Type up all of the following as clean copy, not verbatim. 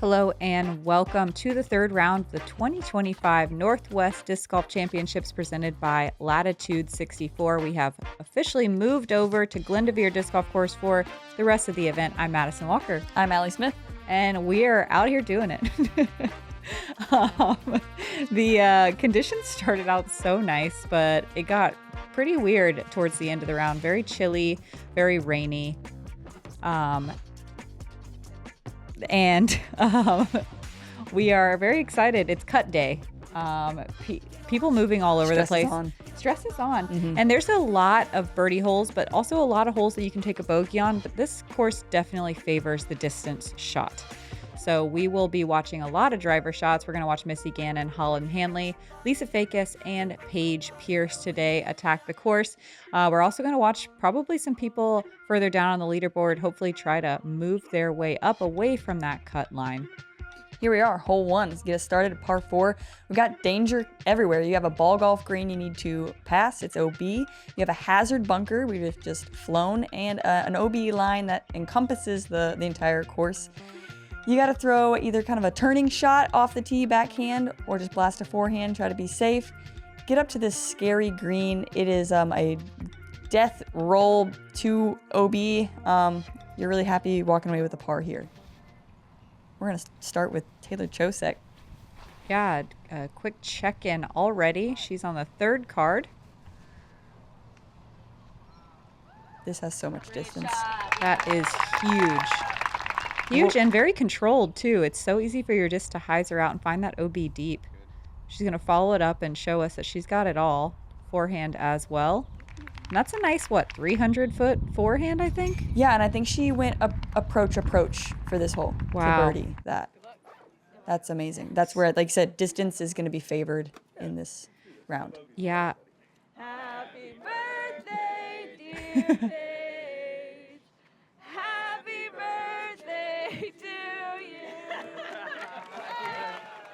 Hello and welcome to the third round of the 2025 Northwest Disc Golf Championships presented by Latitude 64. We have officially moved over to Glendoveer Disc Golf Course for the rest of the event. I'm Madison Walker. I'm Allie Smith. And we are out here doing it. The conditions started out so nice, but it got pretty weird towards the end of the round. Very chilly, very rainy. We are very excited. It's cut day. People moving all over the place. Stress is on. Mm-hmm. And there's a lot of birdie holes, but also a lot of holes that you can take a bogey on. But this course definitely favors the distance shot. So we will be watching a lot of driver shots. We're going to watch Missy, Gannon, Holyn, Handley, Lisa Fajkus, and Paige Pierce today attack the course. We're also going to watch probably some people further down on the leaderboard, hopefully try to move their way up away from that cut line. Here we are, hole one. Let's get us started at par 4. We've got danger everywhere. You have a ball golf green you need to pass. It's OB. You have a hazard bunker we've just flown, and an OB line that encompasses the entire course. You got to throw either kind of a turning shot off the tee backhand or just blast a forehand, try to be safe. Get up to this scary green. It is a death roll to OB. You're really happy walking away with a par here. We're going to start with Taylor Chosek. Yeah, a quick check-in already. She's on the third card. This has so much distance. That is huge. Huge and very controlled, too. It's so easy for your disc to hyzer out and find that OB deep. She's going to follow it up and show us that she's got it all. Forehand as well. And that's a nice, 300-foot forehand, I think? Yeah, and I think she went approach for this hole. Wow. To birdie that. That's amazing. That's where, like you said, distance is going to be favored in this round. Yeah. Happy birthday, dear Paige. Happy birthday to you.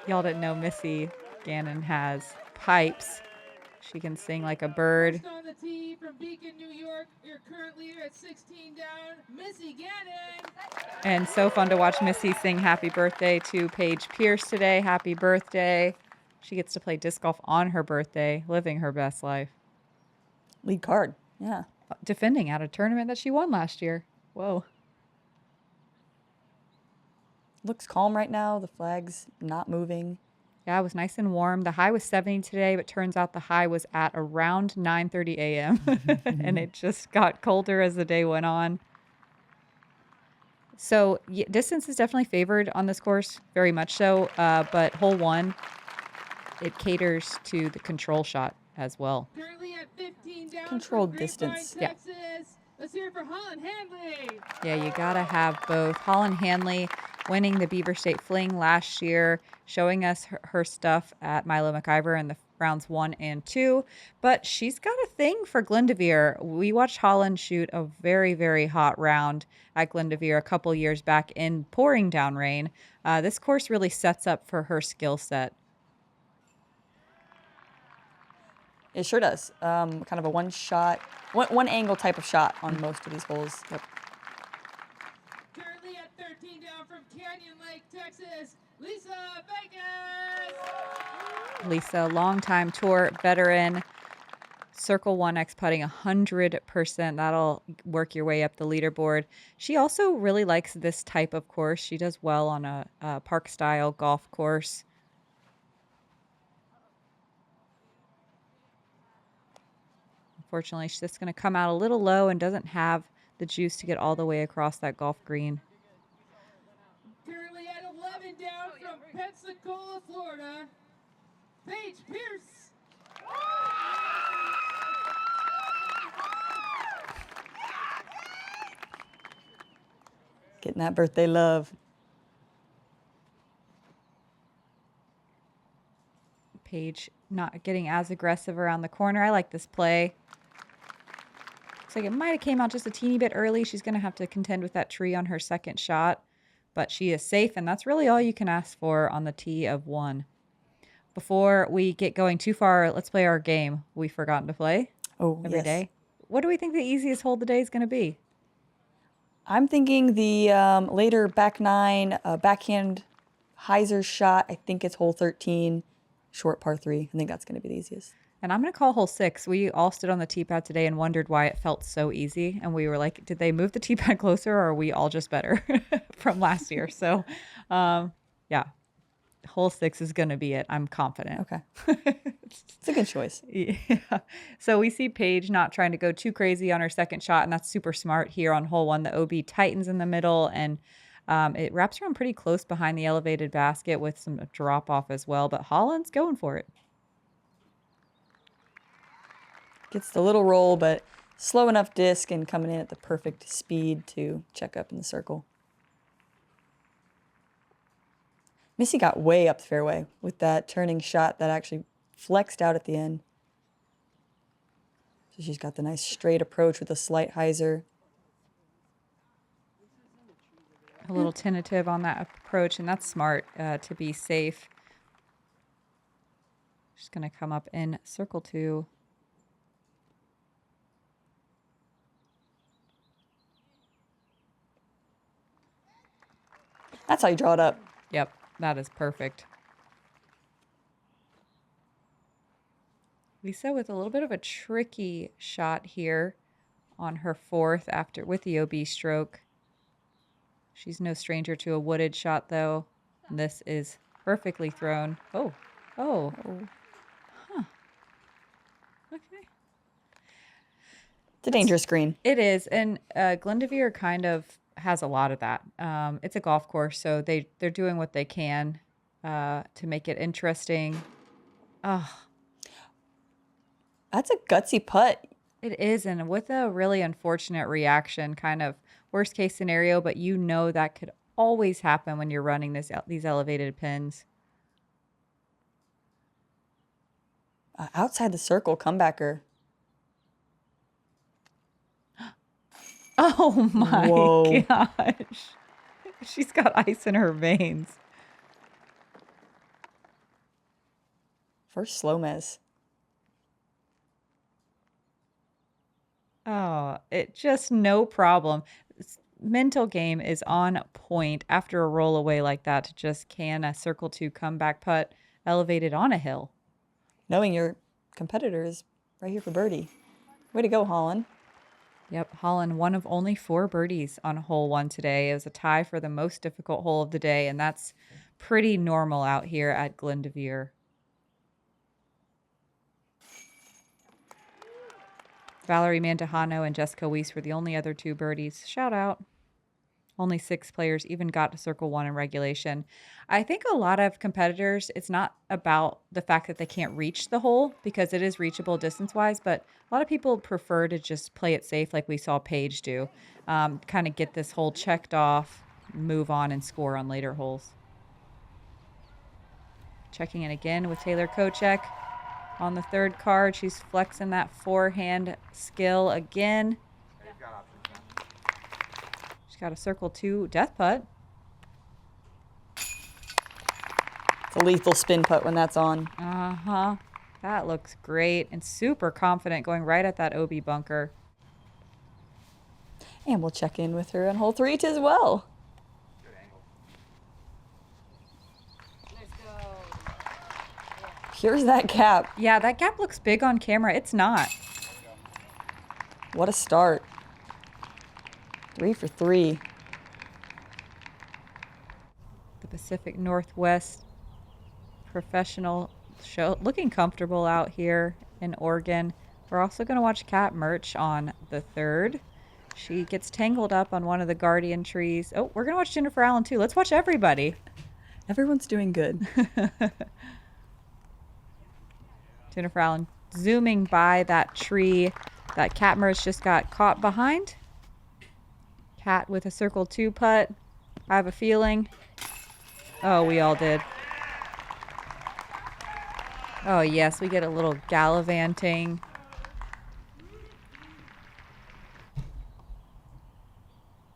Y'all didn't know Missy Gannon has pipes. She can sing like a bird. On the tee from Beacon, New York, your current leader at 16 down, Missy Gannon. And so fun to watch Missy sing happy birthday to Paige Pierce today. Happy birthday. She gets to play disc golf on her birthday, living her best life. Lead card, yeah. Defending at a tournament that she won last year. Whoa. Looks calm right now. The flag's not moving. Yeah, it was nice and warm. The high was 70 today, but turns out the high was at around 9:30 a.m. And it just got colder as the day went on. So distance is definitely favored on this course, very much so. But hole one, it caters to the control shot as well. Currently at 15 down. Controlled distance. Yeah. Let's hear it for Holyn Handley. Yeah, you got to have both. Holyn Handley winning the Beaver State Fling last year, showing us her stuff at Milo McIver in the rounds 1 and 2. But she's got a thing for Glendoveer. We watched Holyn shoot a very, very hot round at Glendoveer a couple years back in pouring down rain. This course really sets up for her skill set. It sure does. Kind of a one angle type of shot on most of these holes. Yep. Currently at 13 down from Canyon Lake, Texas, Lisa Fajkus. Lisa, longtime tour veteran, Circle 1X putting 100%. That'll work your way up the leaderboard. She also really likes this type of course. She does well on a park-style golf course. Unfortunately, she's just going to come out a little low and doesn't have the juice to get all the way across that golf green. Currently at 11 down from Pensacola, Florida, Paige Pierce. Getting that birthday love. Paige not getting as aggressive around the corner. I like this play. Looks like it might have came out just a teeny bit early. She's going to have to contend with that tree on her second shot, but she is safe, and that's really all you can ask for on the tee of 1. Before we get going too far, let's play our game we've forgotten to play every day. What do we think the easiest hole of the day is going to be? I'm thinking the later back 9 backhand hyzer shot. I think it's hole 13, short par 3. I think that's going to be the easiest. And I'm going to call hole 6. We all stood on the tee pad today and wondered why it felt so easy. And we were like, did they move the tee pad closer, or are we all just better from last year? So, yeah, hole 6 is going to be it. I'm confident. Okay. It's a good choice. Yeah. So we see Paige not trying to go too crazy on her second shot, and that's super smart here on hole 1. The OB tightens in the middle, and it wraps around pretty close behind the elevated basket with some drop off as well. But Holyn's going for it. Gets the little roll, but slow enough disc and coming in at the perfect speed to check up in the circle. Missy got way up the fairway with that turning shot that actually flexed out at the end. So she's got the nice straight approach with a slight hyzer. A little tentative on that approach, and that's smart to be safe. She's going to come up in circle 2. That's how you draw it up. Yep, that is perfect. Lisa with a little bit of a tricky shot here on her 4th after with the OB stroke. She's no stranger to a wooded shot though. And this is perfectly thrown. Oh. Huh. Okay. It's a dangerous green. It is, and Glendoveer kind of has a lot of that. It's a golf course, so they're doing what they can to make it interesting. That's a gutsy putt. It is, and with a really unfortunate reaction, kind of worst case scenario, but you know that could always happen when you're running these elevated pins. Outside the circle, comebacker. Oh my Whoa. gosh. She's got ice in her veins. First Jomez. Oh, it just no problem. Mental game is on point after a roll away like that to just can a circle 2 comeback putt elevated on a hill. Knowing your competitor is right here for birdie. Way to go, Holyn. Yep, Holyn, one of only 4 birdies on hole 1 today. It was a tie for the most difficult hole of the day, and that's pretty normal out here at Glendoveer. Valerie Mandujano and Jessica Weiss were the only other 2 birdies. Shout out. Only 6 players even got to circle 1 in regulation. I think a lot of competitors, it's not about the fact that they can't reach the hole because it is reachable distance-wise, but a lot of people prefer to just play it safe like we saw Paige do. Kind of get this hole checked off, move on, and score on later holes. Checking in again with Taylor Kochek. On the 3rd card, she's flexing that forehand skill again. She's got a circle 2 death putt. It's a lethal spin putt when that's on. Uh-huh. That looks great and super confident going right at that OB bunker. And we'll check in with her on hole 3 as well. Here's that gap. Yeah, that gap looks big on camera. It's not. What a start. 3 for 3. The Pacific Northwest professional show looking comfortable out here in Oregon. We're also going to watch Kat Merch on the 3rd. She gets tangled up on one of the guardian trees. Oh, we're going to watch Jennifer Allen too. Let's watch everybody. Everyone's doing good. Jennifer Allen zooming by that tree that Kat Merch just got caught behind. Kat with a circle 2 putt. I have a feeling. Oh, we all did. Oh, yes, we get a little gallivanting.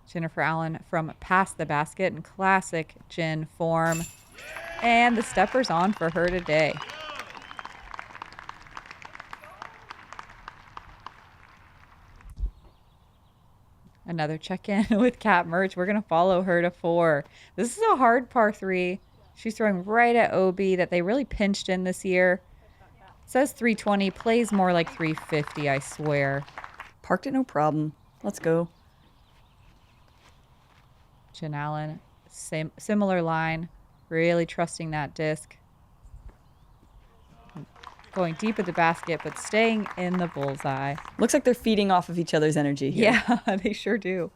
Jennifer Allen from past the basket in classic Jen form. And the stepper's on for her today. Another check-in with Kat Merch. We're going to follow her to 4. This is a hard par 3. She's throwing right at OB that they really pinched in this year. Says 320, plays more like 350, I swear. Parked it, no problem. Let's go. Jen Allen, similar line. Really trusting that disc. Going deep at the basket, but staying in the bullseye. Looks like they're feeding off of each other's energy here. Yeah, they sure do.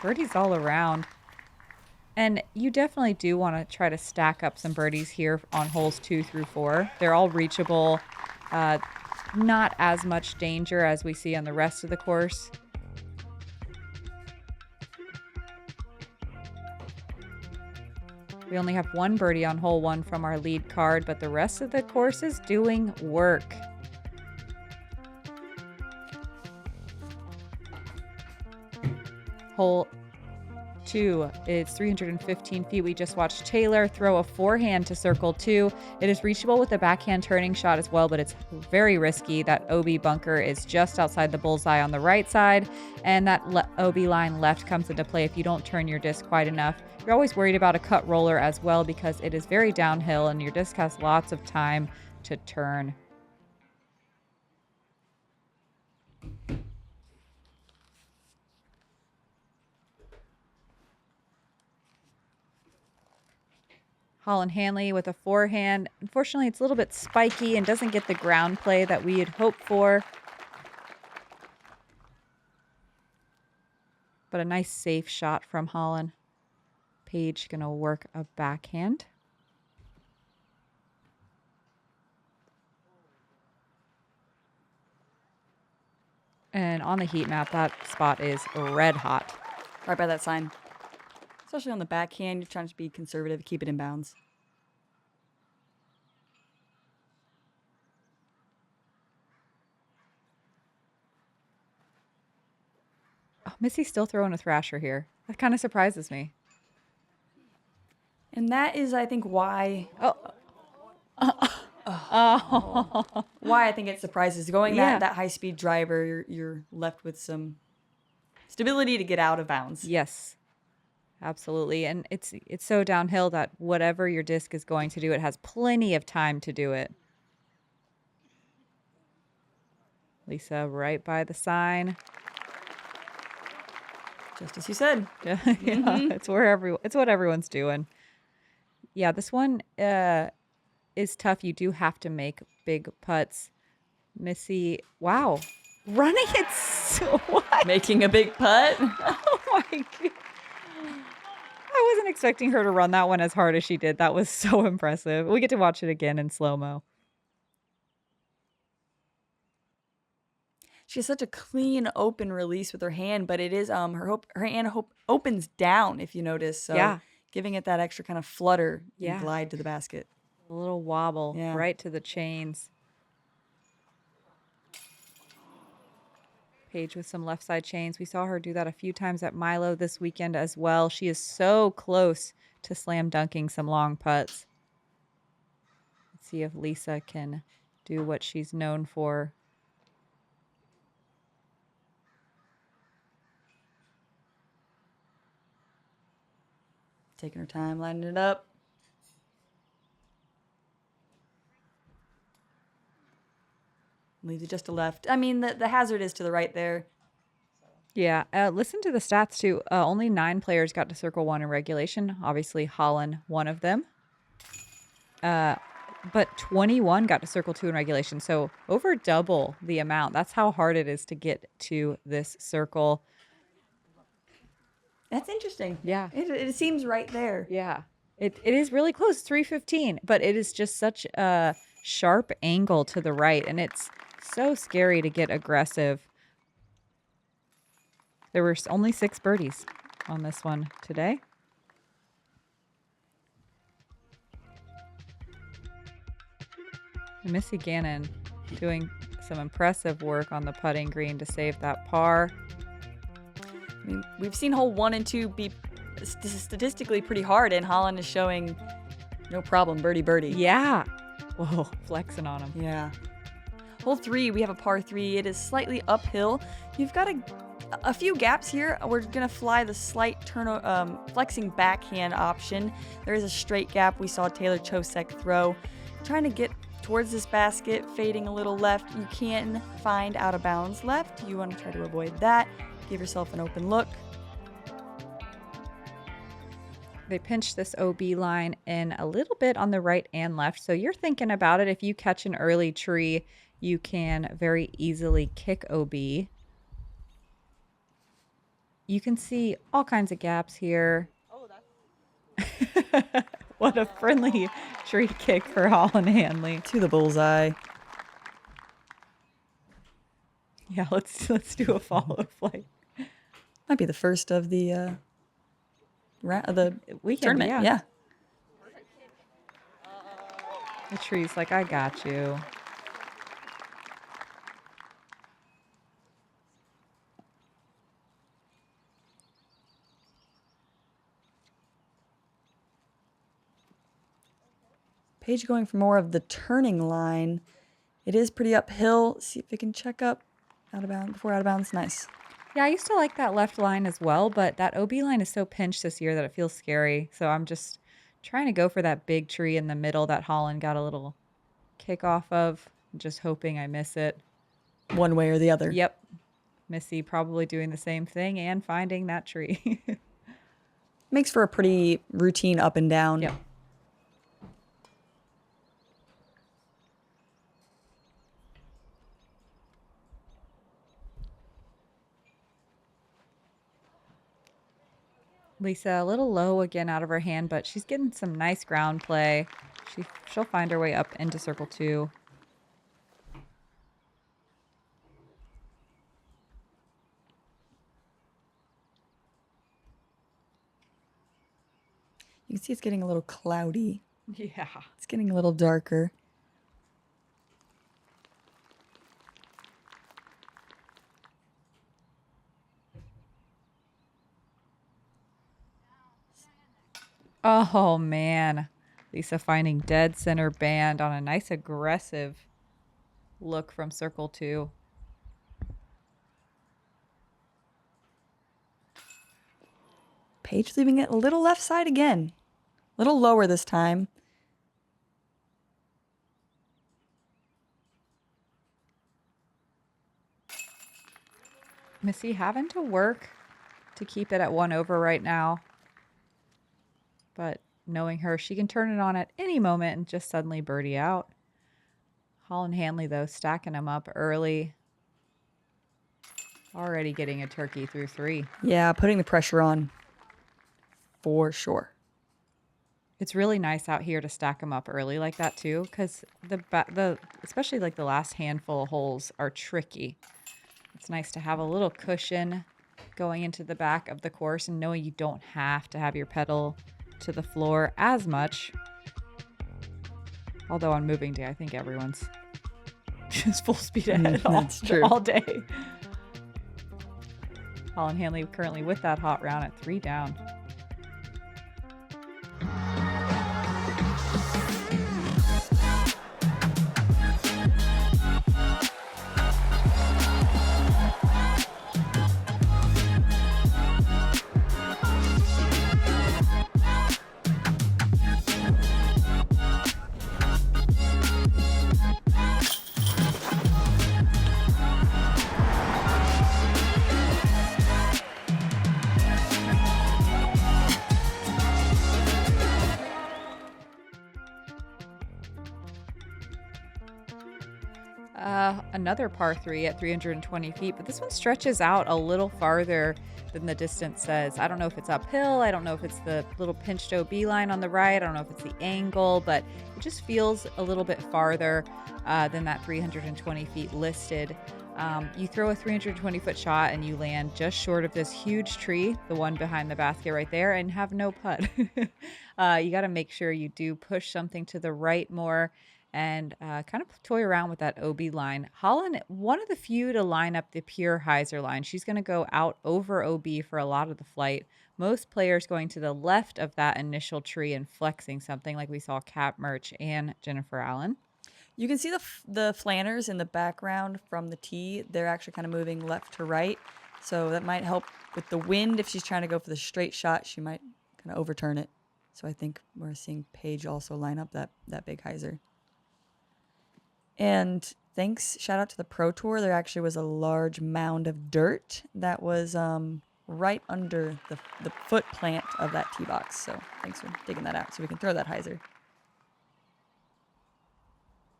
Birdies all around. And you definitely do want to try to stack up some birdies here on holes 2 through 4. They're all reachable. Not as much danger as we see on the rest of the course. We only have 1 birdie on hole 1 from our lead card, but the rest of the course is doing work. Hole 2 is 315 feet. We just watched Taylor throw a forehand to circle 2. It is reachable with a backhand turning shot as well, but it's very risky. That OB bunker is just outside the bullseye on the right side, and that OB line left comes into play if you don't turn your disc quite enough. You're always worried about a cut roller as well because it is very downhill and your disc has lots of time to turn. Holyn Handley with a forehand. Unfortunately, it's a little bit spiky and doesn't get the ground play that we had hoped for. But a nice safe shot from Holyn. Paige gonna work a backhand. And on the heat map, that spot is red hot. Right by that sign. Especially on the backhand, you're trying to be conservative, keep it in bounds. Oh, Missy's still throwing a thrasher here. That kind of surprises me. And that is, I think, why... Why I think it surprises. Going that high-speed driver, you're left with some stability to get out of bounds. Yes. Absolutely. And it's so downhill that whatever your disc is going to do, it has plenty of time to do it. Lisa right by the sign. Just as you said. Yeah, it's what everyone's doing. Yeah, this one is tough. You do have to make big putts. Missy, wow. Running it so what? Making a big putt. Oh my God. I wasn't expecting her to run that one as hard as she did. That was so impressive. We get to watch it again in slow-mo. She has such a clean, open release with her hand, but it is her hand opens down, if you notice. So giving it that extra kind of flutter and glide to the basket. A little wobble right to the chains. Paige with some left side chains. We saw her do that a few times at Milo this weekend as well. She is so close to slam dunking some long putts. Let's see if Lisa can do what she's known for. Taking her time, lining it up. Leaves it just to left. I mean, the hazard is to the right there. Yeah. Listen to the stats, too. Only 9 players got to circle 1 in regulation. Obviously, Holyn, one of them. But 21 got to circle 2 in regulation. So over double the amount. That's how hard it is to get to this circle. That's interesting. Yeah. It seems right there. Yeah. It is really close, 315. But it is just such a sharp angle to the right. And it's so scary to get aggressive. There were only 6 birdies on this one today. Missy Gannon doing some impressive work on the putting green to save that par. I mean, we've seen hole 1 and 2 be statistically pretty hard, and Holyn is showing no problem, birdie. Yeah. Whoa, flexing on him. Yeah. Hole 3, we have a par 3. It is slightly uphill. You've got to a few gaps here. We're gonna fly the slight flexing backhand option. There is a straight gap. We saw Taylor Chosek throw. Trying to get towards this basket, fading a little left. You can find out of bounds left. You want to try to avoid that. Give yourself an open look. They pinched this OB line in a little bit on the right and left. So you're thinking about it. If you catch an early tree, you can very easily kick OB. You can see all kinds of gaps here. Oh, that's... What a friendly tree kick for Holyn Handley. To the bullseye. Yeah, let's do a follow flight. Might be the first of the weekend, tournament. Yeah. The tree's like, I got you. Paige going for more of the turning line. It is pretty uphill. See if we can check up out of bounds before out of bounds. Nice. Yeah, I used to like that left line as well, but that OB line is so pinched this year that it feels scary. So I'm just trying to go for that big tree in the middle that Holyn got a little kick off of. Just hoping I miss it. One way or the other. Yep. Missy probably doing the same thing and finding that tree. Makes for a pretty routine up and down. Yep. Lisa a little low again out of her hand, but she's getting some nice ground play. She'll find her way up into circle 2. You can see it's getting a little cloudy. Yeah. It's getting a little darker. Oh, man. Lisa finding dead center band on a nice aggressive look from circle 2. Paige leaving it a little left side again. A little lower this time. Missy having to work to keep it at 1 over right now. But knowing her, she can turn it on at any moment and just suddenly birdie out. Holyn Handley, though, stacking them up early. Already getting a turkey through 3. Yeah, putting the pressure on for sure. It's really nice out here to stack them up early like that, too, because especially like the last handful of holes are tricky. It's nice to have a little cushion going into the back of the course and knowing you don't have to have your pedal to the floor as much. Although on moving day, I think everyone's just full speed ahead all day. Holyn Handley currently with that hot round at 3 down. Another par 3 at 320 feet, but this one stretches out a little farther than the distance says. I don't know if it's uphill. I don't know if it's the little pinched OB line on the right. I don't know if it's the angle, but it just feels a little bit farther than that 320 feet listed. You throw a 320-foot shot and you land just short of this huge tree, the one behind the basket right there, and have no putt. You got to make sure you do push something to the right more and kind of toy around with that OB line. Holyn, one of the few to line up the pure hyzer line. She's going to go out over OB for a lot of the flight. Most players going to the left of that initial tree and flexing something like we saw Kat Murch and Jennifer Allen. You can see the flanners in the background from the tee. They're actually kind of moving left to right. So that might help with the wind. If she's trying to go for the straight shot, she might kind of overturn it. So I think we're seeing Paige also line up that big hyzer. And shout out to the Pro Tour. There actually was a large mound of dirt that was right under the foot plant of that tee box. So thanks for digging that out so we can throw that hyzer.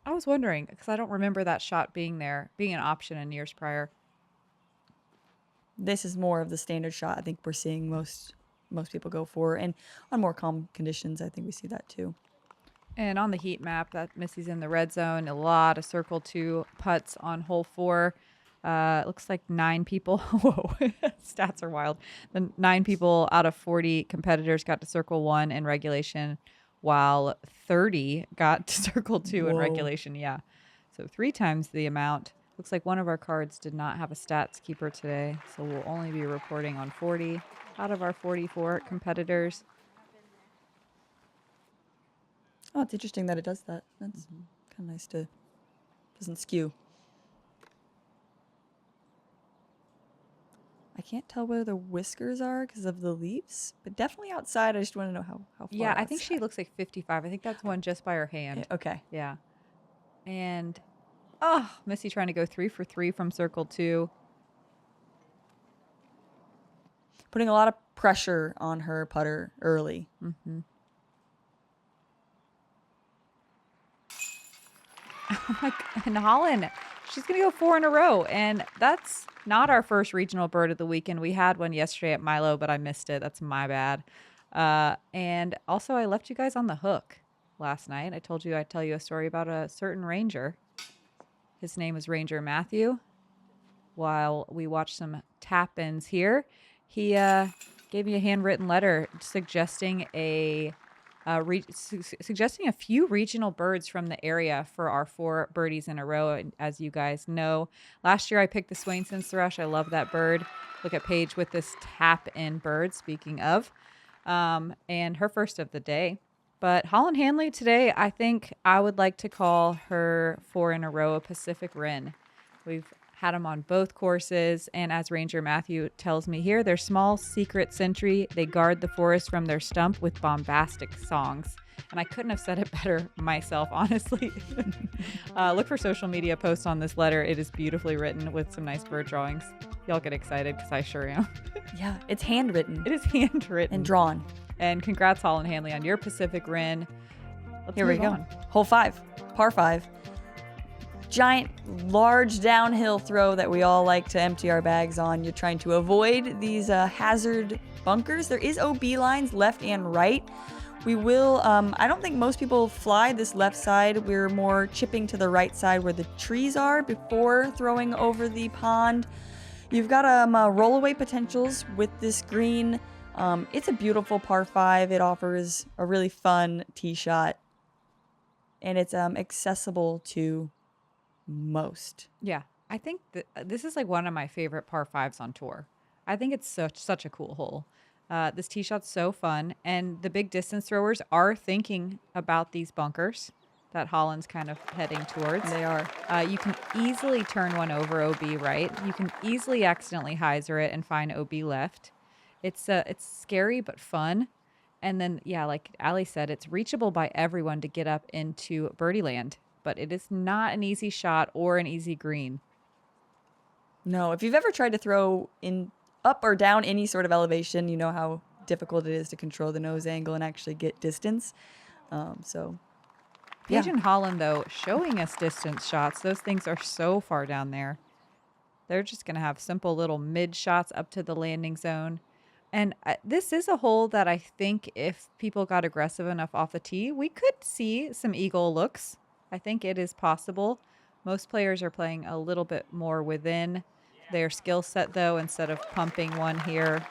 I was wondering, because I don't remember that shot being an option in years prior. This is more of the standard shot I think we're seeing most people go for. And on more calm conditions, I think we see that too. And on the heat map, that Missy's in the red zone. A lot of circle 2 putts on hole 4. It looks like 9 people. Whoa, stats are wild. The 9 people out of 40 competitors got to circle 1 in regulation, while 30 got to circle 2 in regulation. Yeah, so 3 times the amount. Looks like one of our cards did not have a stats keeper today, so we'll only be reporting on 40 out of our 44 competitors. Oh, it's interesting that it does that. That's kind of nice to, doesn't skew. I can't tell where the whiskers are because of the leaves, but definitely outside. I just want to know how far. Yeah, I outside. think she looks like 55. I think that's one just by her hand. Okay. Yeah. And, Missy trying to go 3 for 3 from circle 2. Putting a lot of pressure on her putter early. Mm-hmm. Oh my God. And Holyn, she's going to go 4 in a row. And that's not our first regional bird of the weekend. We had one yesterday at Milo, but I missed it. That's my bad. And also, I left you guys on the hook last night. I told you I'd tell you a story about a certain ranger. His name is Ranger Matthew. While we watched some tap-ins here, he gave me a handwritten letter suggesting suggesting a few regional birds from the area for our 4 birdies in a row. And as you guys know, last year I picked the Swainson's thrush. I love that bird. Look at Paige with this tap-in bird, speaking of, and her first of the day. But Holyn Handley today, I think I would like to call her 4 in a row a Pacific Wren. We've had them on both courses, and as Ranger Matthew tells me here, they're small, secret sentry. They guard the forest from their stump with bombastic songs. And I couldn't have said it better myself, honestly. Look for social media posts on this letter. It is beautifully written with some nice bird drawings. Y'all get excited because I sure am. Yeah, it's handwritten. It is handwritten. And drawn. And congrats, Holyn Handley, on your Pacific Wren. Here we go. Hole 5, par 5. Giant, large downhill throw that we all like to empty our bags on. You're trying to avoid these hazard bunkers. There is OB lines left and right. We will, I don't think most people fly this left side. We're more chipping to the right side where the trees are before throwing over the pond. You've got rollaway potentials with this green. It's a beautiful par 5. It offers a really fun tee shot. And it's accessible to most. Yeah, I think this is like one of my favorite par 5s on tour. I think it's such a cool hole. This tee shot's so fun, and the big distance throwers are thinking about these bunkers that Holyn's kind of heading towards. They are. You can easily turn one over OB right. You can easily accidentally hyzer it and find OB left. It's scary but fun. And then, yeah, like Allie said, it's reachable by everyone to get up into birdie land. But it is not an easy shot or an easy green. No, if you've ever tried to throw in up or down any sort of elevation, you know how difficult it is to control the nose angle and actually get distance. Paige and Holyn, though, showing us distance shots. Those things are so far down there. They're just going to have simple little mid shots up to the landing zone. And this is a hole that I think if people got aggressive enough off the tee, we could see some eagle looks. I think it is possible. Most players are playing a little bit more within their skill set, though, instead of pumping one here.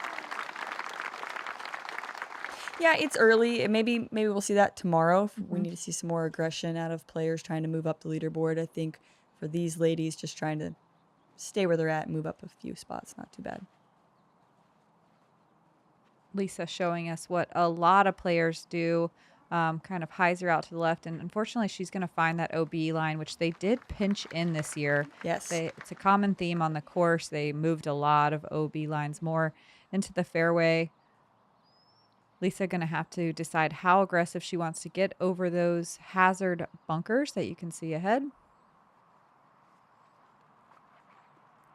Yeah, it's early. Maybe we'll see that tomorrow. We need to see some more aggression out of players trying to move up the leaderboard. I think for these ladies, just trying to stay where they're at and move up a few spots, not too bad. Lisa showing us what a lot of players do kind of highs her out to the left. And unfortunately, she's going to find that OB line, which they did pinch in this year. Yes. It's a common theme on the course. They moved a lot of OB lines more into the fairway. Lisa going to have to decide how aggressive she wants to get over those hazard bunkers that you can see ahead.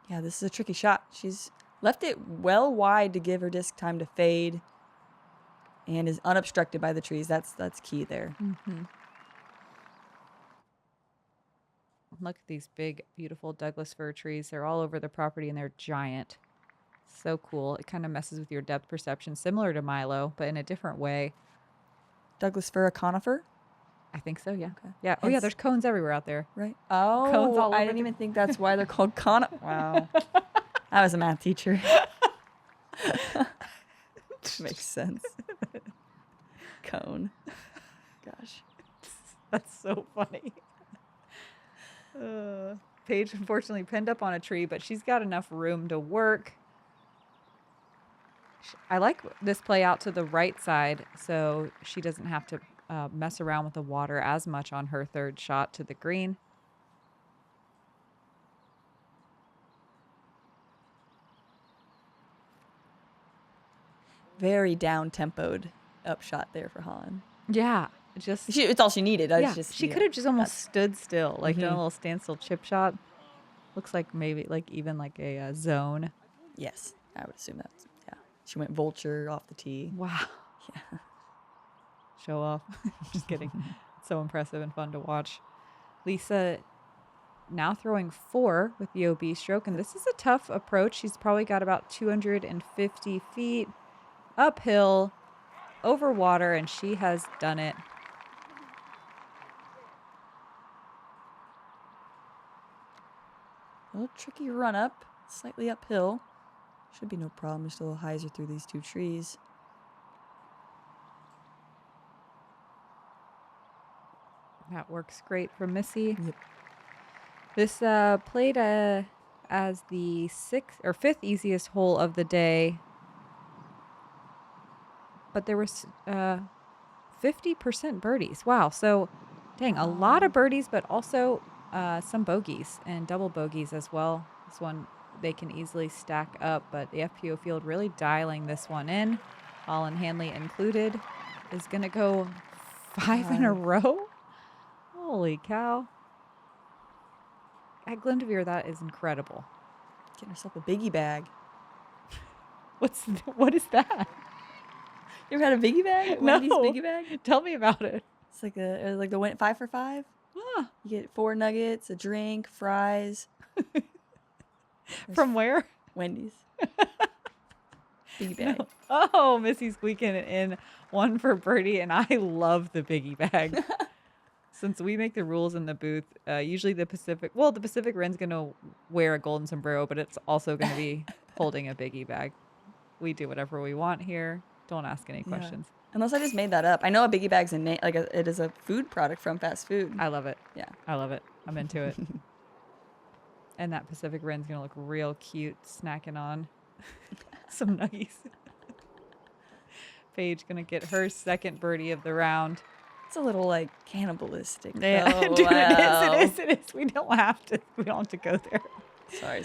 Yeah, this is a tricky shot. She's left it well wide to give her disc time to fade and is unobstructed by the trees. That's key there. Mm-hmm. Look at these big, beautiful Douglas fir trees. They're all over the property and they're giant. So cool. It kind of messes with your depth perception, similar to Milo, but in a different way. Douglas fir, a conifer? I think so, yeah. Okay. Yeah. Oh, yeah, there's cones everywhere out there. Right. Oh, Cones all I over didn't the- even think that's why they're called conifer. Wow. I was a math teacher. Makes sense. Cone. Gosh. That's so funny. Paige, unfortunately, pinned up on a tree, but she's got enough room to work. I like this play out to the right side so she doesn't have to mess around with the water as much on her third shot to the green. Very down-tempoed upshot there for Holyn. Yeah, It's all she needed. yeah, she could have just almost stood still, like done a Mhm. little standstill chip shot. Looks like maybe even like a zone. Yes, I would assume that's, yeah. She went vulture off the tee. Wow. Yeah. Show off. Just kidding. So impressive and fun to watch. Lisa now throwing 4 with the OB stroke, and this is a tough approach. She's probably got about 250 feet uphill over water, and she has done it. A little tricky run up, slightly uphill. Should be no problem. Just a little hyzer through these 2 trees. That works great for Missy. Yep. This played as the 6th or 5th easiest hole of the day, but there was 50% birdies. Wow. So, dang, a lot of birdies, but also some bogeys and double bogeys as well. This one they can easily stack up, but the FPO field really dialing this one in. Holyn Handley included is going to go 5 in a row. Holy cow. At Glendoveer, that is incredible. Getting herself a biggie bag. What is that? You ever had a biggie bag? No. Wendy's biggie bag? Tell me about it. It's like the 5 for 5. Ah, You get 4 nuggets, a drink, fries. from where? Wendy's. Biggie bag. Oh, Missy's squeaking it in 1 for birdie, and I love the biggie bag. Since we make the rules in the booth, usually the Pacific Rim's going to wear a golden sombrero, but it's also going to be holding a biggie bag. We do whatever we want here. Don't ask any questions. Unless I just made that up. I know a biggie bag's it is a food product from fast food. I love it. Yeah. I love it. I'm into it. And that Pacific Rim's going to look real cute snacking on some nuggies. Paige going to get her 2nd birdie of the round. It's a little like cannibalistic. Yeah, though. dude, Wow. it is. We don't have to go there. Sorry.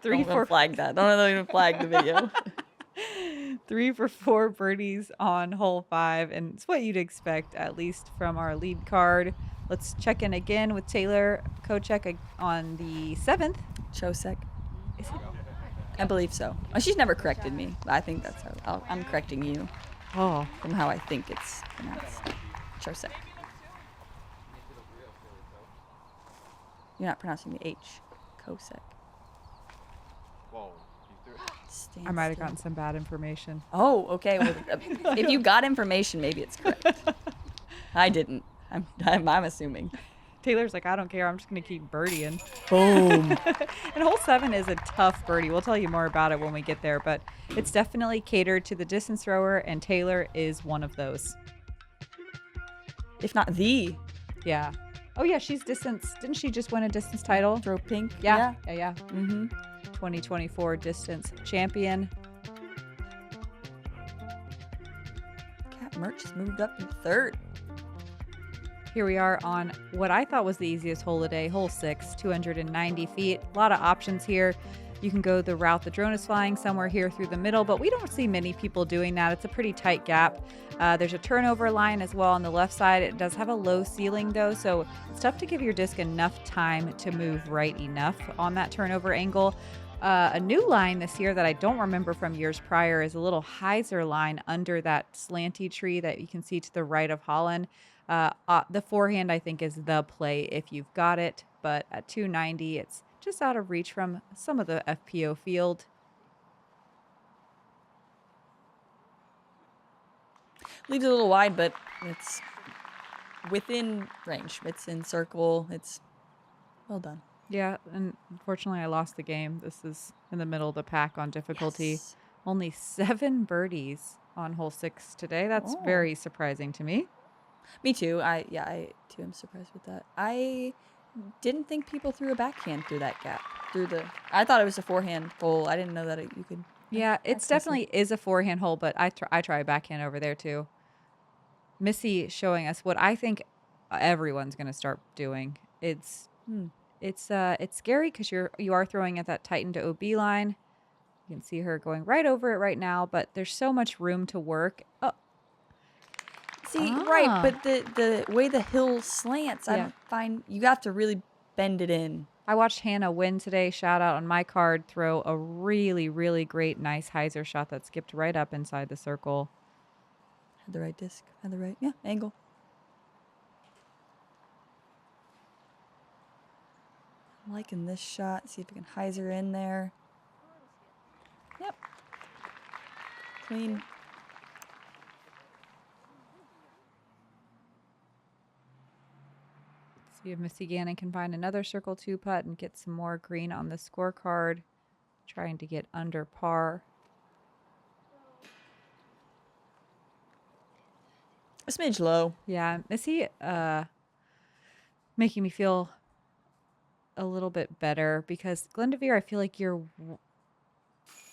3 Don't for flag that. Don't even flag the video. 3 for 4 birdies on hole 5, and it's what you'd expect, at least from our lead card. Let's check in again with Taylor Kochek on the 7th. Chosek. Is it? I believe so. Oh, she's never corrected me. But I think that's how I'm correcting you Oh, from how I think it's pronounced. Chosek. You're not pronouncing the H. Kosek. Whoa, you threw it. I might have gotten some bad information. Oh, okay. Well, if you got information, maybe it's correct. I didn't. I'm assuming. Taylor's like, I don't care. I'm just going to keep birdieing. Boom. And hole 7 is a tough birdie. We'll tell you more about it when we get there, but it's definitely catered to the distance thrower, and Taylor is one of those. If not the Yeah. Oh, yeah, she's distance. Didn't she just win a distance title? throw pink. Yeah. Mm-hmm. 2024 distance champion. Merch has moved up to third. Here we are on what I thought was the easiest hole of the day, hole 6, 290 feet. A lot of options here. You can go the route the drone is flying somewhere here through the middle, but we don't see many people doing that. It's a pretty tight gap. There's a turnover line as well on the left side. It does have a low ceiling though, so it's tough to give your disc enough time to move right enough on that turnover angle. A new line this year that I don't remember from years prior is a little hyzer line under that slanty tree that you can see to the right of Holyn. The forehand, I think, is the play if you've got it, but at 290, it's just out of reach from some of the FPO field. Leaves it a little wide, but it's within range. It's in circle. It's well done. Yeah, and unfortunately, I lost the game. This is in the middle of the pack on difficulty. Yes. Only 7 birdies on hole 6 today. That's very surprising to me. Me too. I too am surprised with that. I didn't think people threw a backhand through that gap. I thought it was a forehand hole. I didn't know that you could. Yeah, it's definitely is a forehand hole, but I try a backhand over there too. Missy showing us what I think everyone's going to start doing. It's scary because you are throwing at that tightened OB line. You can see her going right over it right now, but there's so much room to work. Oh. Right, but the way the hill slants, I find you have to really bend it in. I watched Hannah win today. Shout out on my card. Throw a really, really great, nice hyzer shot that skipped right up inside the circle. Had the right disc. Had the right angle. I'm liking this shot. See if we can hyzer in there. Yep. Clean. See if Missy Gannon can find another circle 2 putt and get some more green on the scorecard. Trying to get under par. A smidge low. Yeah, Missy making me feel a little bit better because Glendoveer, I feel like you're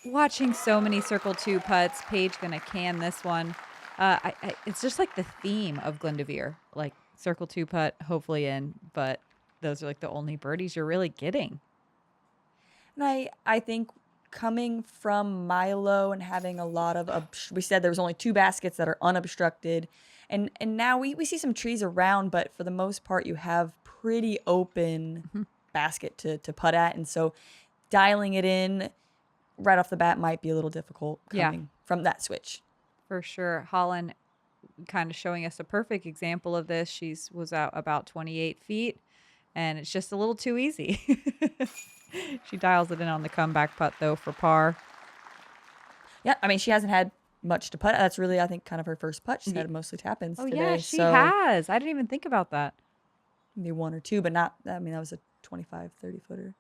watching so many circle 2 putts. Paige gonna can this one. It's just like the theme of Glendoveer, like circle 2 putt, hopefully in, but those are like the only birdies you're really getting. And I think coming from Milo and having a lot of, we said there was only 2 baskets that are unobstructed. And now we see some trees around, but for the most part, you have pretty open basket to putt at. And so dialing it in right off the bat might be a little difficult coming from that switch. For sure. Holyn kind of showing us a perfect example of this. She was out about 28 feet, and it's just a little too easy. She dials it in on the comeback putt, though, for par. Yeah, I mean, she hasn't had much to putt. That's really, I think, kind of her first putt. She's had mostly tap-ins today. Yeah, she has. I didn't even think about that. Maybe 1 or 2, but not, I mean, that was a 25, 30-footer.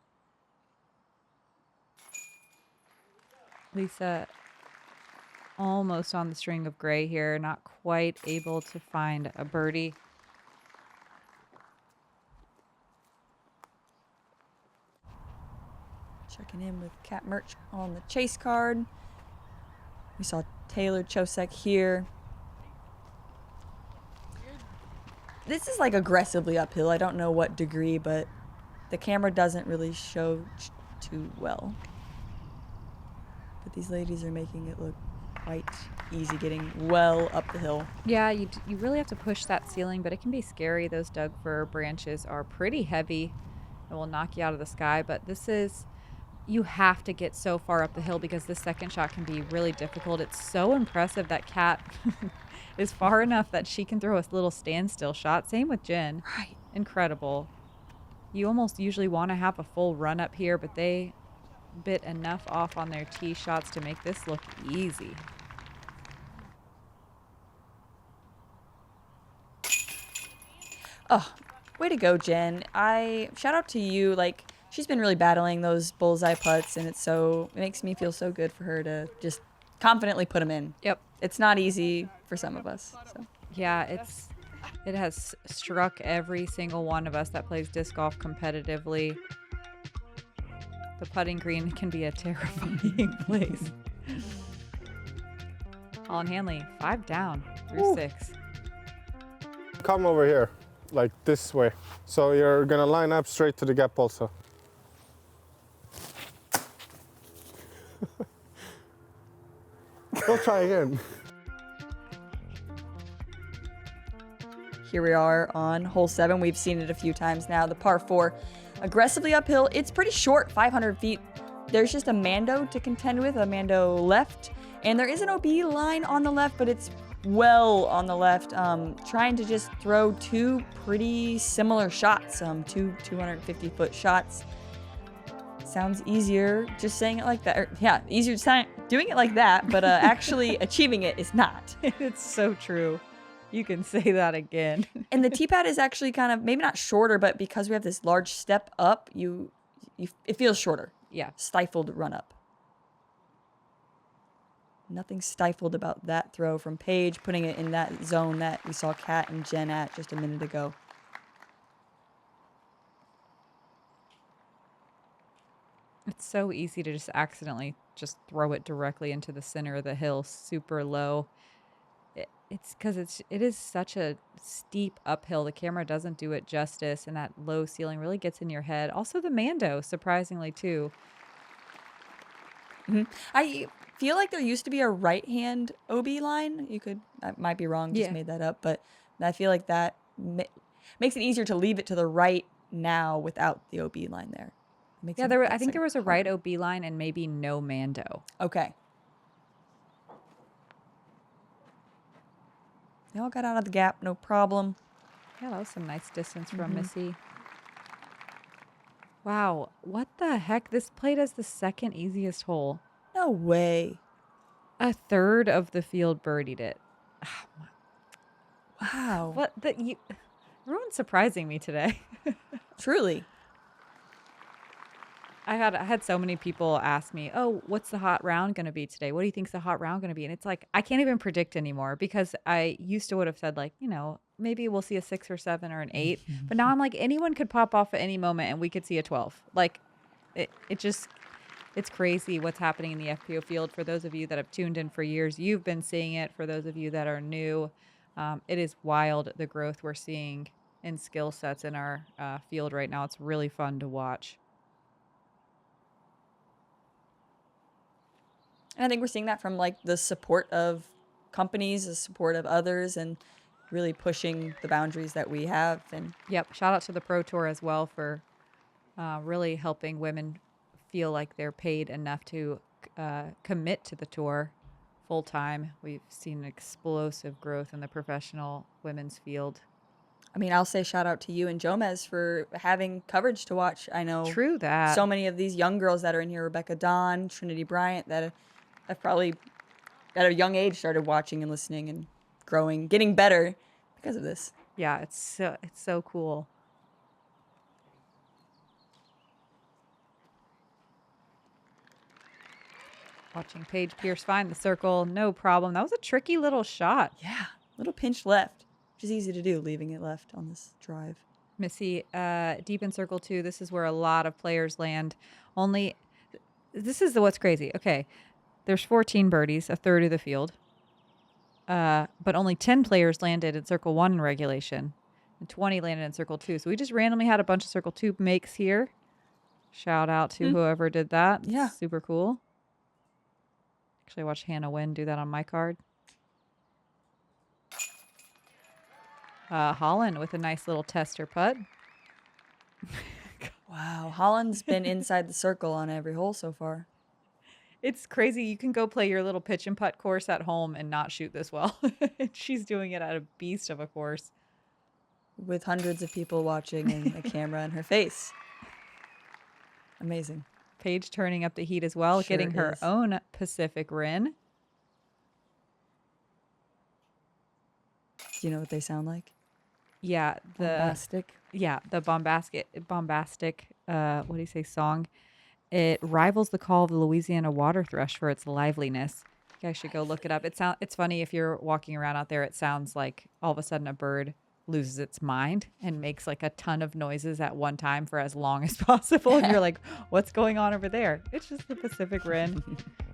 Lisa almost on the string of gray here, not quite able to find a birdie. Checking in with Cat Merch on the chase card. We saw Taylor Chosek here. This is like aggressively uphill. I don't know what degree, but the camera doesn't really show too well. But these ladies are making it look quite easy, getting well up the hill. Yeah, you really have to push that ceiling, but it can be scary. Those Doug fir branches are pretty heavy and will knock you out of the sky. But this is, you have to get so far up the hill because this second shot can be really difficult. It's so impressive that Kat is far enough that she can throw a little standstill shot. Same with Jen. Right. Incredible. You almost usually want to have a full run up here, but they bit enough off on their tee shots to make this look easy. Oh, way to go, Jen. Shout out to you. Like, she's been really battling those bullseye putts, and it makes me feel so good for her to just confidently put them in. Yep. It's not easy for some of us. So. Yeah, it has struck every single one of us that plays disc golf competitively. The putting green can be a terrifying place. Holyn Handley, 5 down. through 6. Come over here, like this way. So you're gonna line up straight to the gap also. Go try again. Here we are on hole 7. We've seen it a few times now. The par 4, aggressively uphill. It's pretty short, 500 feet. There's just a Mando to contend with, a Mando left. And there is an OB line on the left, but it's well on the left. Trying to just throw 2 pretty similar shots, 2 250-foot shots. Sounds easier just saying it like that. Yeah, easier doing it like that, but actually achieving it is not. It's so true. You can say that again. And the tee pad is actually kind of, maybe not shorter, but because we have this large step up, it feels shorter. Yeah. Stifled run up. Nothing stifled about that throw from Paige, putting it in that zone that we saw Kat and Jen at just a minute ago. It's so easy to just accidentally just throw it directly into the center of the hill, super low. It's because it is such a steep uphill. The camera doesn't do it justice, and that low ceiling really gets in your head. Also, the Mando, surprisingly, too. Mm-hmm. I feel like there used to be a right-hand OB line. I might be wrong, just made that up, but I feel like that makes it easier to leave it to the right now without the OB line there. I think there was a right OB line and maybe no Mando. Okay. They all got out of the gap, no problem. Yeah, that was some nice distance from Missy. Wow, what the heck? This played as the second easiest hole. No way. A third of the field birdied it. Wow. Everyone's surprising me today. Truly. I had so many people ask me, "Oh, what's the hot round going to be today? What do you think's the hot round going to be?" And it's like I can't even predict anymore because I used to would have said like, maybe we'll see a 6 or 7 or an 8, but now I'm like anyone could pop off at any moment and we could see a 12. Like it's crazy what's happening in the FPO field. For those of you that have tuned in for years, you've been seeing it. For those of you that are new, it is wild the growth we're seeing in skill sets in our field right now. It's really fun to watch. And I think we're seeing that from like the support of companies, the support of others, and really pushing the boundaries that we have. And yep, shout out to the Pro Tour as well for really helping women feel like they're paid enough to commit to the tour full time. We've seen explosive growth in the professional women's field. I mean, I'll say shout out to you and Jomez for having coverage to watch. I know True that. So many of these young girls that are in here, Rebecca Dawn, Trinity Bryant, that have probably at a young age started watching and listening and growing, getting better because of this. Yeah, it's so cool. Watching Paige Pierce find the circle, no problem. That was a tricky little shot. Yeah, little pinch left, which is easy to do, leaving it left on this drive. Missy, deep in circle 2. This is where a lot of players land. This is what's crazy. Okay, there's 14 birdies, a third of the field. But only 10 players landed in circle 1 in regulation, and 20 landed in circle 2. So we just randomly had a bunch of circle 2 makes here. Shout out to whoever did that. Yeah. Super cool. Actually, I watched Hannah Wynn do that on my card. Holyn with a nice little tester putt. Wow, Holland's been inside the circle on every hole so far. It's crazy. You can go play your little pitch and putt course at home and not shoot this well. She's doing it at a beast of a course. With hundreds of people watching and a camera in her face. Amazing. Paige turning up the heat as well, getting her own Pacific Rim. Do you know what they sound like? Yeah, bombastic. Yeah, the bombastic. What do you say? Song. It rivals the call of the Louisiana water thrush for its liveliness. You guys should go look it up. It's funny if you're walking around out there. It sounds like all of a sudden a bird loses its mind and makes like a ton of noises at one time for as long as possible. And you're like, what's going on over there? It's just the Pacific Rim.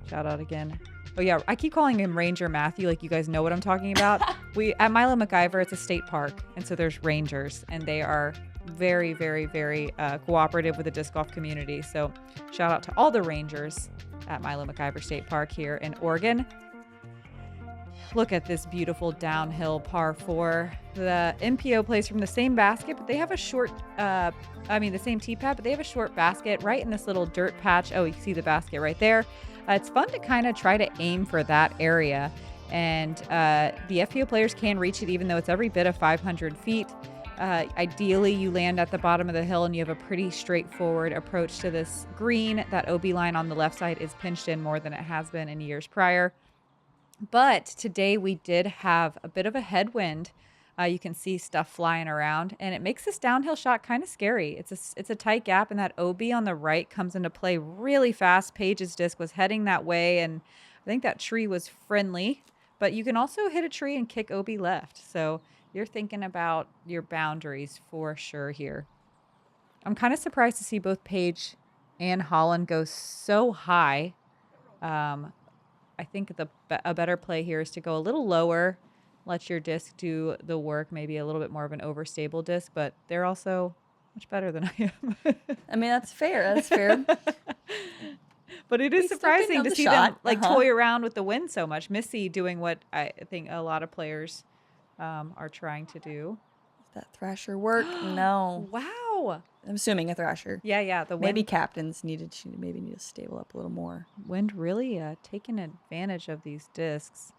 Shout out again. Oh yeah, I keep calling him Ranger Matthew, like you guys know what I'm talking about. We at Milo MacIver, it's a state park, and so there's rangers, and they are very, very, very cooperative with the disc golf community. So shout out to all the rangers at Milo MacIver State Park here in Oregon. Look at this beautiful downhill par 4. The NPO plays from the same basket, but they have a short, the same tee pad, but they have a short basket right in this little dirt patch. Oh, you can see the basket right there. It's fun to kind of try to aim for that area. And the FPO players can reach it even though it's every bit of 500 feet. Ideally, you land at the bottom of the hill and you have a pretty straightforward approach to this green. That OB line on the left side is pinched in more than it has been in years prior. But today we did have a bit of a headwind. You can see stuff flying around, and it makes this downhill shot kind of scary. It's a tight gap, and that OB on the right comes into play really fast. Paige's disc was heading that way, and I think that tree was friendly. But you can also hit a tree and kick OB left. So you're thinking about your boundaries for sure here. I'm kind of surprised to see both Paige and Holyn go so high. I think a better play here is to go a little lower, let your disc do the work, maybe a little bit more of an overstable disc, but they're also much better than I am. I mean, that's fair. That's fair. But it is surprising to see them toy around with the wind so much. Missy doing what I think a lot of players are trying to do. Does that thrasher work? No. Wow. I'm assuming a thrasher. Yeah. The wind. Maybe captains need to stable up a little more. Wind really taking advantage of these discs.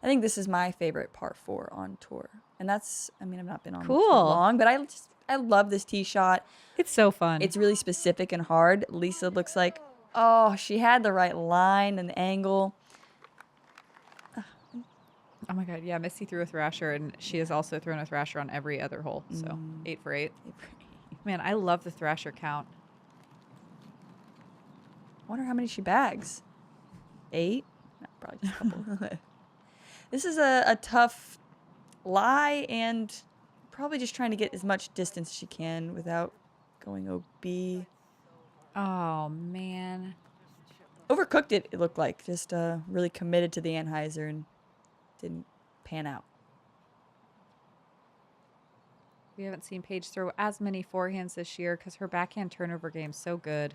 I think this is my favorite par 4 on tour. And that's, I've not been on cool. it too long, but I love this tee shot. It's so fun. It's really specific and hard. Lisa looks like, she had the right line and angle. Oh my God, yeah, Missy threw a thrasher, and she has also thrown a thrasher on every other hole, so 8 for 8. Man, I love the thrasher count. Wonder how many she bags. 8? No, probably just a couple. This is a tough lie, and probably just trying to get as much distance as she can without going OB. Oh, man. Overcooked it looked like. Just really committed to the Anheuser and didn't pan out. We haven't seen Paige throw as many forehands this year because her backhand turnover game's so good.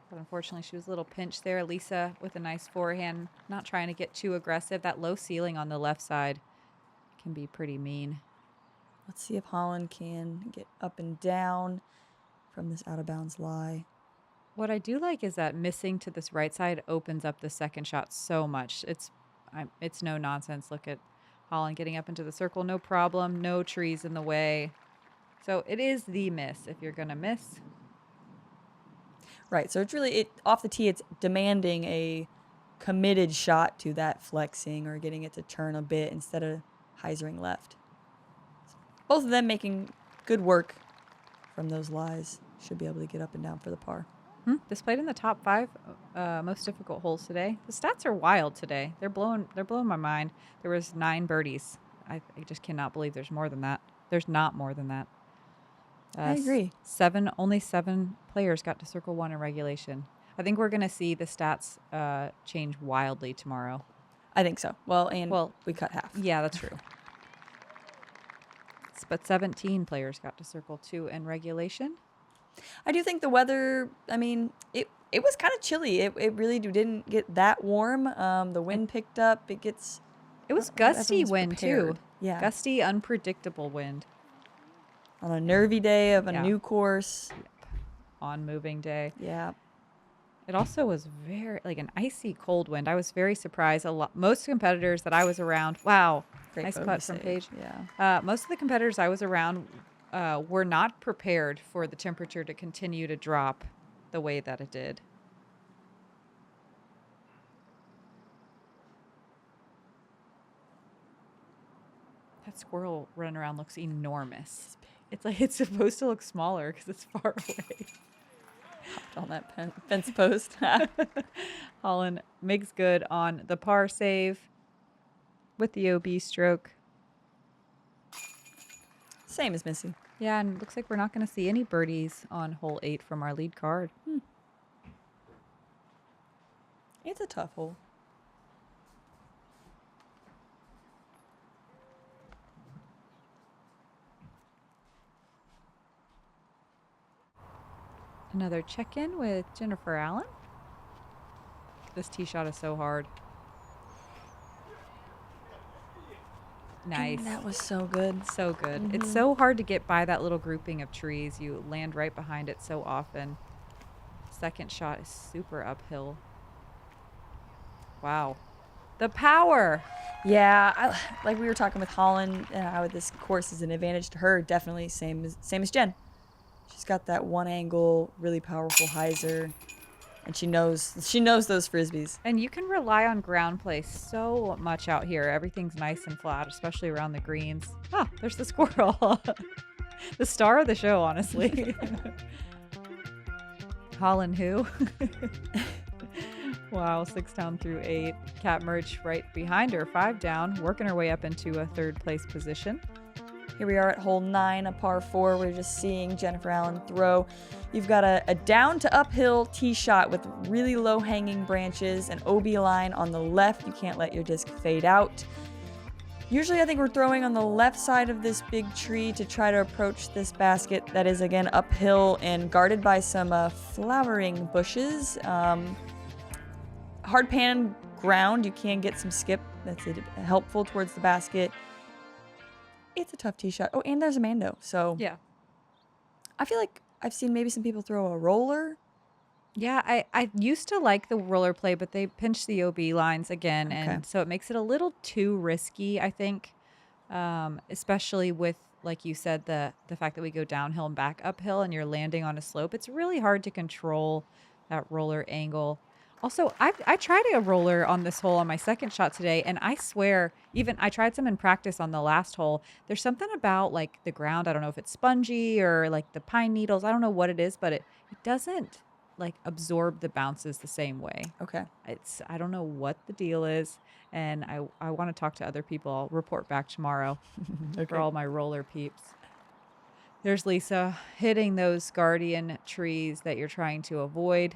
But unfortunately, she was a little pinched there. Lisa with a nice forehand, not trying to get too aggressive. That low ceiling on the left side can be pretty mean. Let's see if Holyn can get up and down from this out-of-bounds lie. What I do like is that missing to this right side opens up the second shot so much. It's no nonsense. Look at Holyn getting up into the circle, no problem, no trees in the way. So it is the miss if you're going to miss. Right, so it's really, off the tee, it's demanding a committed shot to that flexing or getting it to turn a bit instead of hyzering left. Both of them making good work from those lies. Should be able to get up and down for the par. This played in the top 5 most difficult holes today. The stats are wild today. They're blowing my mind. There was 9 birdies. I just cannot believe there's more than that. There's not more than that. I agree. Only 7 players got to circle 1 in regulation. I think we're going to see the stats change wildly tomorrow. I think so. Well, we cut half. Yeah, that's true. But 17 players got to circle 2 in regulation. I do think the weather, it was kind of chilly. It really didn't get that warm. The wind picked up. It was gusty wind prepared. too. Yeah. Gusty, unpredictable wind. On a nervy day of a new course. Yep. On moving day. Yeah. It also was very, an icy cold wind. I was very surprised. Most competitors that I was around, wow. Great nice putt from Paige. Yeah. Most of the competitors I was around were not prepared for the temperature to continue to drop the way that it did. That squirrel running around looks enormous. It's like it's supposed to look smaller because it's far away. Hopped on that fence post. Holyn makes good on the par save with the OB stroke. Same as Missy. Yeah, and it looks like we're not going to see any birdies on hole 8 from our lead card. It's a tough hole. Another check-in with Jennifer Allen. This tee shot is so hard. Nice. That was so good. So good. It's so hard to get by that little grouping of trees. You land right behind it so often. Second shot is super uphill. Wow. The power. Yeah, like we were talking with Holyn, how this course is an advantage to her. Definitely same as Jen. She's got that one angle, really powerful hyzer, and she knows those frisbees. And you can rely on ground play so much out here. Everything's nice and flat, especially around the greens. Ah, there's the squirrel. The star of the show, honestly. Holyn who? Wow, 6 down through 8. Cat Merch right behind her, 5 down, working her way up into a 3rd place position. Here we are at hole 9, a par 4. We're just seeing Jennifer Allen throw. You've got a down to uphill tee shot with really low hanging branches, an OB line on the left. You can't let your disc fade out. Usually I think we're throwing on the left side of this big tree to try to approach this basket that is again uphill and guarded by some flowering bushes. Hard pan ground, you can get some skip. That's helpful towards the basket. It's a tough tee shot. Oh, and there's a Mando. So Yeah. I feel like I've seen maybe some people throw a roller. Yeah, I used to like the roller play, but they pinch the OB lines again, and so it makes it a little too risky, I think, especially with, like you said, the fact that we go downhill and back uphill and you're landing on a slope. It's really hard to control that roller angle. Also, I tried a roller on this hole on my second shot today, and I swear, even I tried some in practice on the last hole. There's something about like the ground. I don't know if it's spongy or like the pine needles. I don't know what it is, but it doesn't like absorb the bounces the same way. Okay. I don't know what the deal is, and I want to talk to other people. I'll report back tomorrow for all my roller peeps. There's Lisa hitting those guardian trees that you're trying to avoid.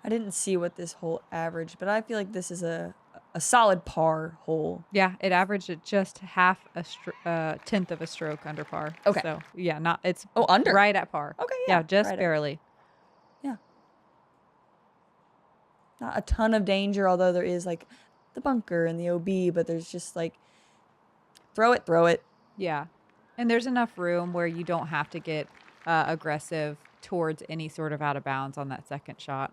I didn't see what this hole averaged, but I feel like this is a solid par hole. Yeah, it averaged at just half a tenth of a stroke under par. Okay. So yeah, it's under right at par. Okay, yeah, just right barely. Yeah. Not a ton of danger, although there is like the bunker and the OB, but there's just like throw it. Yeah, and there's enough room where you don't have to get aggressive towards any sort of out of bounds on that second shot.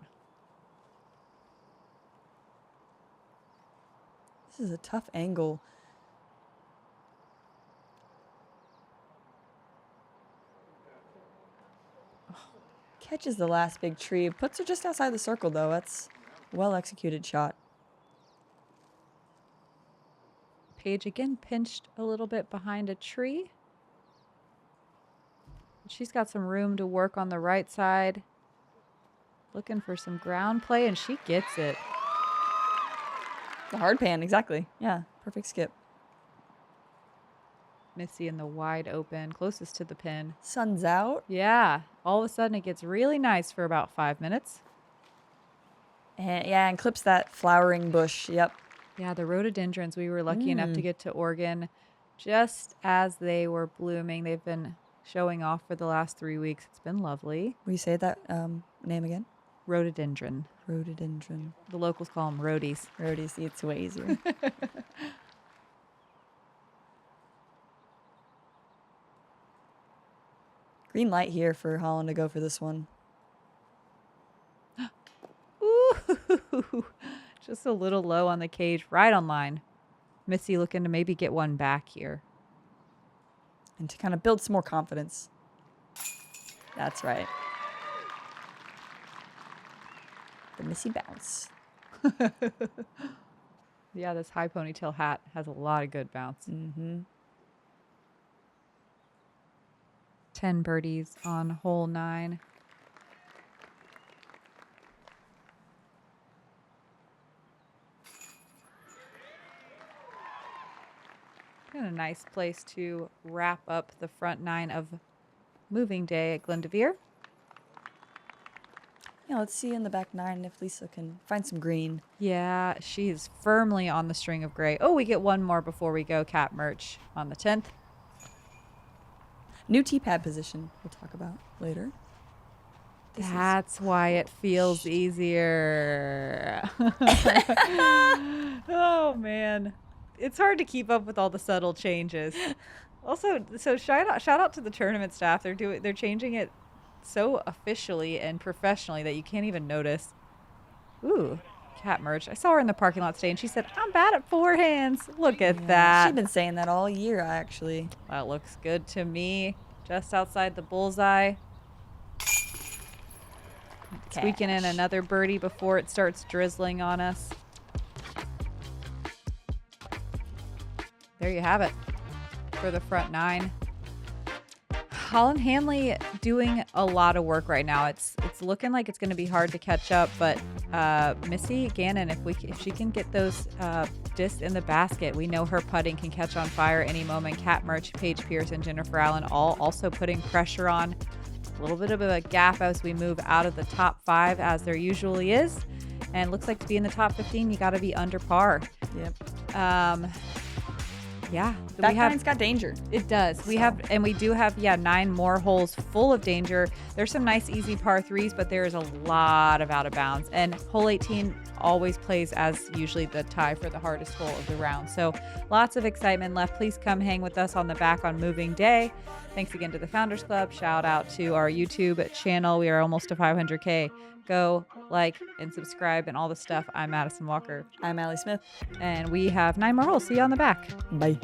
This is a tough angle. Catches the last big tree. Puts her just outside the circle, though. That's a well-executed shot. Paige again pinched a little bit behind a tree. She's got some room to work on the right side. Looking for some ground play, and she gets it. The hard pan, exactly. Yeah, perfect skip. Missy in the wide open, closest to the pin. Sun's out. Yeah, all of a sudden it gets really nice for about 5 minutes. And clips that flowering bush. Yep. Yeah, the rhododendrons, we were lucky enough to get to Oregon just as they were blooming. They've been showing off for the last 3 weeks. It's been lovely. Will you say that name again? Rhododendron. Rhododendron. The locals call them roadies. Roadies, it's way easier. Green light here for Holyn to go for this one. Ooh, just a little low on the cage, right on line. Missy looking to maybe get one back here. And to kind of build some more confidence. That's right. The Missy bounce. Yeah, this high ponytail hat has a lot of good bounce. 10 birdies on hole 9. And a nice place to wrap up the front 9 of moving day at Glendoveer. Yeah, let's see in the back 9 if Lisa can find some green. Yeah, she is firmly on the string of gray. Oh, we get one more before we go. Cat merch on the 10th. New T-pad position we'll talk about later. That's why it feels easier. Oh, man. It's hard to keep up with all the subtle changes. Also, so shout out to the tournament staff. They're changing it so officially and professionally that you can't even notice. Ooh, cat merch. I saw her in the parking lot today, and she said, "I'm bad at forehands." Look at that. She's been saying that all year, actually. That looks good to me. Just outside the bullseye. Squeaking in another birdie before it starts drizzling on us. There you have it for the front 9. Holyn Handley doing a lot of work right now. It's looking like it's going to be hard to catch up, but Missy Gannon, if she can get those discs in the basket, we know her putting can catch on fire any moment. Cat Merch, Paige Pierce, and Jennifer Allen all also putting pressure on. A little bit of a gap as we move out of the top 5, as there usually is, and looks like to be in the top 15, you got to be under par. Yep. Yeah. Back nine's got danger. It does. We do have 9 more holes full of danger. There's some nice easy par 3s, but there is a lot of out of bounds. And hole 18 always plays as usually the tie for the hardest hole of the round. So lots of excitement left. Please come hang with us on the back on moving day. Thanks again to the Founders Club. Shout out to our YouTube channel. We are almost to 500K. Go like and subscribe and all the stuff. I'm Madison Walker. I'm Allie Smith. And we have 9 more holes. See you on the back. Bye.